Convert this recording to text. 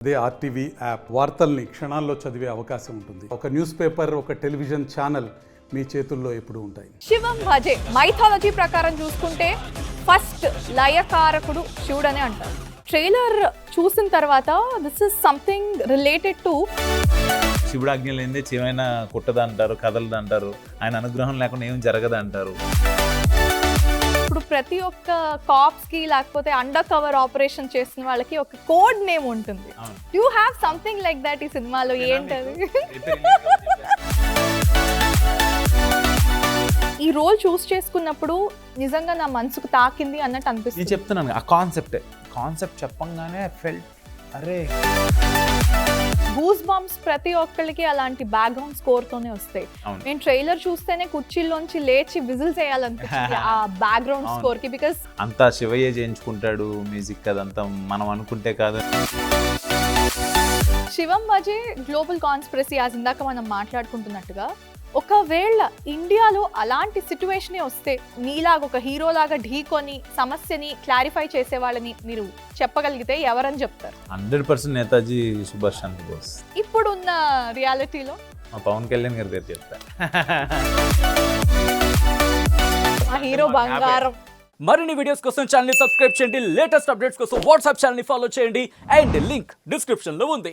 అదే RTV app వార్తల్ని క్షణాల్లో చదివే అవకాశం ఉంటుంది. ఒక న్యూస్ పేపర్, ఒక టెలివిజన్ ఛానల్ మీ చేతుల్లో ఎప్పుడూ ఉంటాయి. శివం భజే మైథాలజీ ప్రకారం చూసుకుంటే ఫస్ట్ లయకారకుడు శివుడనే అంటారు. ట్రైలర్ చూసిన తర్వాత this is something related to శివుడు ఆజ్ఞ లేనిదే ఏమైనా కుట్టదంటారు, కదలదంటారు, ఆయన అనుగ్రహం లేకుండా ఏం జరగదంటారు. ఇప్పుడు ప్రతి ఒక్క కాప్స్ కి లేకపోతే అండర్ కవర్ ఆపరేషన్ చేసిన వాళ్ళకి ఒక కోడ్ నేమ్ ఉంటుంది. You have something like that ఈ సినిమాలో. ఏంటది? ఈ రోల్ చూస్ చేసుకున్నప్పుడు నిజంగా నా మనసుకు తాకింది అన్నట్టు అనిపిస్తుంది. నేను చెప్తున్నాను ఆ కాన్సెప్ట్ చెప్పంగానే ఫెల్ట్ అరే గూస్ బంప్స్ ప్రతి ఒక్కరికి అలాంటి బ్యాక్గ్రౌండ్ స్కోర్ తోనే వస్తాయి. నేను ట్రైలర్ చూస్తేనే కుర్చీలోంచి లేచి విజిల్ చేయాలనిపించింది ఆ బ్యాక్గ్రౌండ్ స్కోర్ కి. బికాస్ అంతా శివయ్య చేయించుకుంటాడు మ్యూజిక్, అదంతా మనం అనుకుంటే కాదు. శివం భజే గ్లోబల్ కాన్స్పిరసీ యాజ్ ఇందాక మనం మాట్లాడుకుంటున్నట్టుగా, ఒకవేళ ఇండియాలో అలాంటి సిచ్యువేషనే వస్తే మీలాగా ఒక హీరోలాగా ఢీకొని సమస్యని క్లారిఫై చేసే వాళ్ళని మీరు చెప్పగలిగితే ఎవరని చెప్తారు? 100% నేతాజీ సుభాష్ చంద్రబోస్. ఇప్పుడున్న రియాలిటీలో మా పవన్ కళ్యాణ్ గారి పేరు చెప్తారు. ఆ హీరో బంగారం. మరిన్ని వీడియోస్ కోసం ఛానల్ ని సబ్స్క్రైబ్ చేయండి. లేటెస్ట్ అప్డేట్స్ కోసం వాట్సాప్ ఛానల్ ని ఫాలో చేయండి. అండ్ లింక్ డిస్క్రిప్షన్ లో ఉంది.